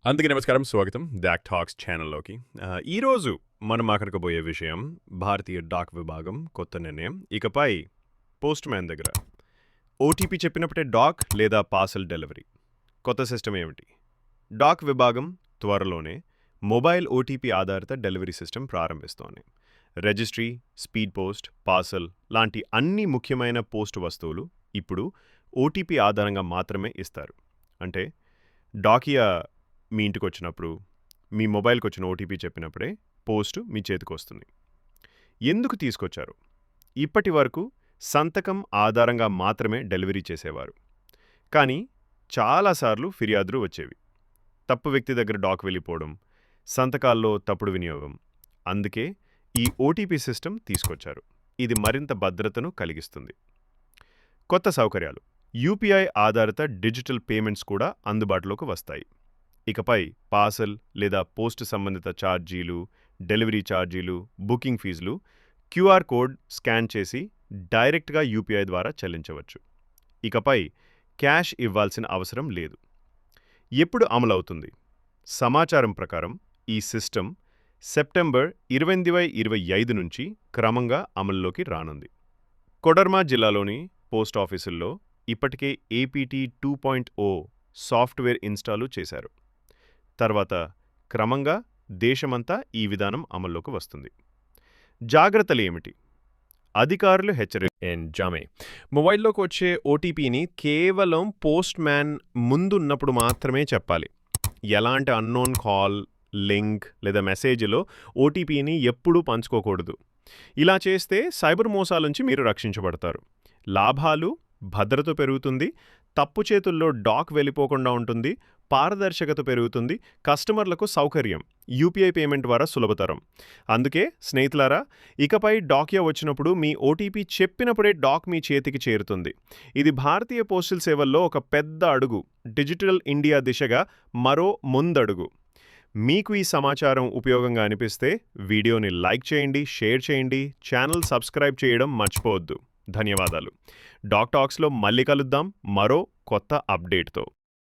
అందరికీ నమస్కారం. స్వాగతం డాక్ టాక్స్ ఛానల్‌లోకి. ఈరోజు మనం మాట్లాడుకోబోయే విషయం భారతీయ డాక్ విభాగం కొత్త నిర్ణయం. ఇకపై పోస్ట్ మ్యాన్ దగ్గర ఓటీపీ చెప్పినప్పుడే డాక్ లేదా పార్సెల్ డెలివరీ. కొత్త సిస్టమ్ ఏమిటి? డాక్ విభాగం త్వరలోనే మొబైల్ ఓటీపీ ఆధారిత డెలివరీ సిస్టమ్ ప్రారంభిస్తోంది. రిజిస్ట్రీ, స్పీడ్ పోస్ట్, పార్సెల్ లాంటి అన్ని ముఖ్యమైన పోస్ట్ వస్తువులు ఇప్పుడు ఓటీపీ ఆధారంగా మాత్రమే ఇస్తారు. అంటే డాకియా మీ ఇంటికి వచ్చినప్పుడు మీ మొబైల్కి వచ్చిన ఓటీపీ చెప్పినప్పుడే పోస్ట్ మీ చేతికి వస్తుంది. ఎందుకు తీసుకొచ్చారు? ఇప్పటి వరకు సంతకం ఆధారంగా మాత్రమే డెలివరీ చేసేవారు. కానీ చాలాసార్లు ఫిర్యాదులు వచ్చేవి. తప్పు వ్యక్తి దగ్గర డాక్ వెళ్ళిపోవడం, సంతకాల్లో తప్పుడు వినియోగం. అందుకే ఈ ఓటీపీ సిస్టమ్ తీసుకొచ్చారు. ఇది మరింత భద్రతను కలిగిస్తుంది. కొత్త సౌకర్యాలు: యూపీఐ ఆధారిత డిజిటల్ పేమెంట్స్ కూడా అందుబాటులోకి వస్తాయి. ఇకపై పార్సెల్ లేదా పోస్ట్ సంబంధిత ఛార్జీలు, డెలివరీ ఛార్జీలు, బుకింగ్ ఫీజులు క్యూఆర్ కోడ్ స్కాన్ చేసి డైరెక్ట్గా యూపీఐ ద్వారా చెల్లించవచ్చు. ఇకపై క్యాష్ ఇవ్వాల్సిన అవసరం లేదు. ఎప్పుడు అమలవుతుంది? సమాచారం ప్రకారం ఈ సిస్టమ్ సెప్టెంబర్ 2025 నుంచి క్రమంగా అమల్లోకి రానుంది. కొడర్మా జిల్లాలోని పోస్ట్ ఆఫీసుల్లో ఇప్పటికే ఏపీటీ 2.0 సాఫ్ట్వేర్ ఇన్స్టాలు చేశారు. తర్వాత క్రమంగా దేశమంతా ఈ విధానం అమల్లోకి వస్తుంది. జాగ్రత్తలు ఏమిటి? అధికారులు జామే మొబైల్లోకి వచ్చే ఓటీపీని కేవలం పోస్ట్ మ్యాన్ ముందున్నప్పుడు మాత్రమే చెప్పాలి. ఎలాంటి అన్నోన్ కాల్, లింక్ లేదా మెసేజ్లో ఓటీపీని ఎప్పుడూ పంచుకోకూడదు. ఇలా చేస్తే సైబర్ మోసాల నుంచి మీరు రక్షించబడతారు. లాభాలు: భద్రత పెరుగుతుంది, తప్పు చేతుల్లో డాక్ వెళ్ళిపోకుండా ఉంటుంది, పారదర్శకత పెరుగుతుంది, కస్టమర్లకు సౌకర్యం, యూపీఐ పేమెంట్ ద్వారా సులభతరం. అందుకే స్నేహితులారా, ఇకపై డాకియా వచ్చినప్పుడు మీ ఓటీపీ చెప్పినప్పుడే డాక్ మీ చేతికి చేరుతుంది. ఇది భారతీయ పోస్టల్ సేవల్లో ఒక పెద్ద అడుగు, డిజిటల్ ఇండియా దిశగా మరో ముందడుగు. మీకు ఈ సమాచారం ఉపయోగంగా అనిపిస్తే వీడియోని లైక్ చేయండి, షేర్ చేయండి, ఛానల్ సబ్స్క్రైబ్ చేయడం మర్చిపోవద్దు. ధన్యవాదాలు. డాక్ టాక్స్లో మళ్ళీ కలుద్దాం మరో కొత్త అప్డేట్తో.